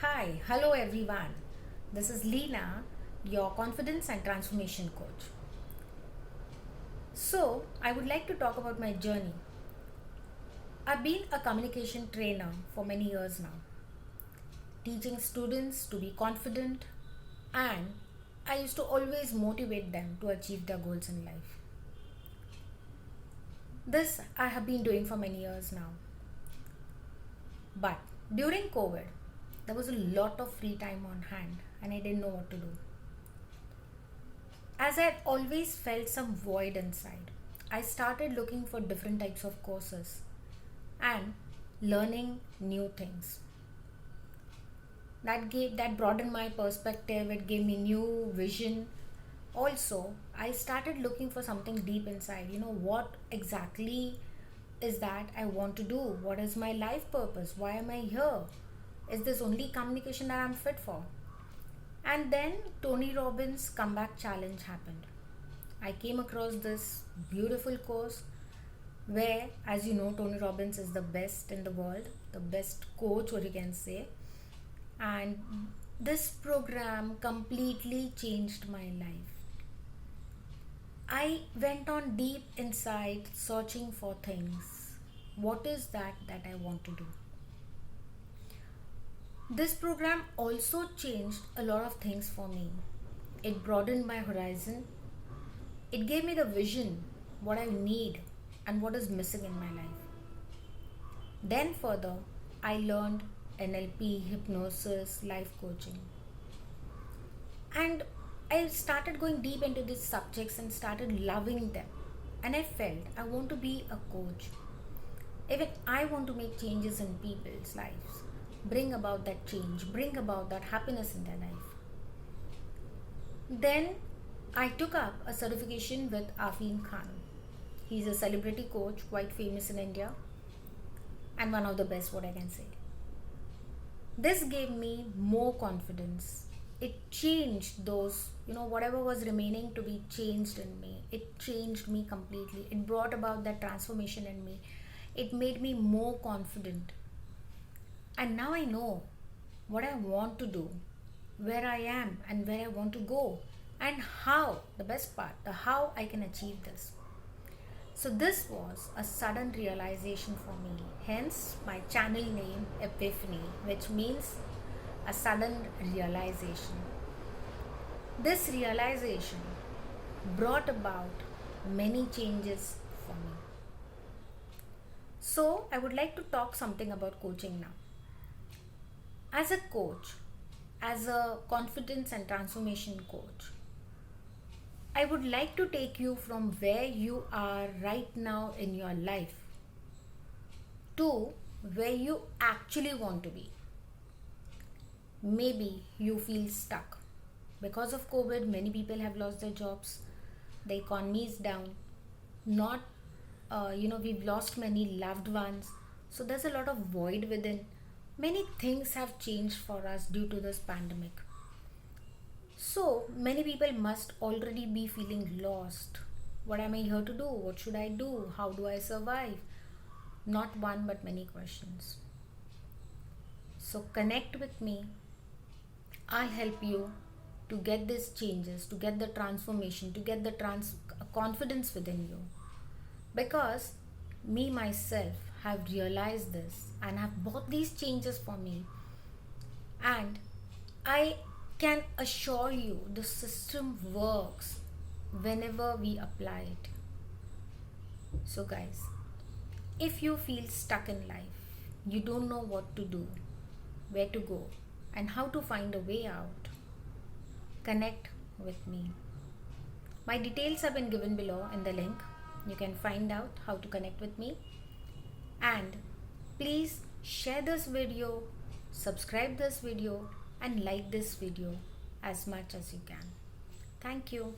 Hi, hello everyone. This is Leena, your confidence and transformation coach. So, I would like to talk about my journey. I've been a communication trainer for many years now, teaching students to be confident, and I used to always motivate them to achieve their goals in life. This I have been doing for many years now. But during COVID, there was a lot of free time on hand, and I didn't know what to do. As I had always felt some void inside, I started looking for different types of courses and learning new things. That broadened my perspective, it gave me new vision. Also, I started looking for something deep inside. What exactly is that I want to do? What is my life purpose? Why am I here? Is this only communication that I'm fit for? And then Tony Robbins comeback challenge happened. I came across this beautiful course where, as you know, Tony Robbins is the best in the world, the best coach, or you can say. And this program completely changed my life. I went on deep inside searching for things. What is that I want to do? This program also changed a lot of things for me. It broadened my horizon. It gave me the vision, what I need, and what is missing in my life. Then, further, I learned NLP, hypnosis, life coaching. And I started going deep into these subjects and started loving them. And I felt I want to be a coach. Even I want to make changes in people's lives, bring about that change, bring about that happiness in their life. Then I took up a certification with Afeen Khan. He's a celebrity coach, quite famous in India, and one of the best, what I can say. This gave me more confidence. It changed whatever was remaining to be changed in me. It changed me completely. It brought about that transformation in me. It made me more confident. And now I know what I want to do, where I am, and where I want to go, and how, the best part, the how I can achieve this. So, this was a sudden realization for me, hence my channel name Epiphany, which means a sudden realization. This realization brought about many changes for me. So, I would like to talk something about coaching now. As a coach, as a confidence and transformation coach, I would like to take you from where you are right now in your life to where you actually want to be. Maybe you feel stuck. Because of COVID, many people have lost their jobs, the economy is down, not, we've lost many loved ones. So there's a lot of void within. Many things have changed for us due to this pandemic. So many people must already be feeling lost. What am I here to do? What should I do? How do I survive? Not one but many questions. So connect with me. I'll help you to get these changes, to get the transformation, to get the confidence within you. Because me myself have realized this and have brought these changes for me, and I can assure you the system works whenever we apply it. So, guys, if you feel stuck in life, you don't know what to do, where to go, and how to find a way out, connect with me. My details have been given below in the link. You can find out how to connect with me. And please share this video, subscribe this video, and like this video as much as you can. Thank you.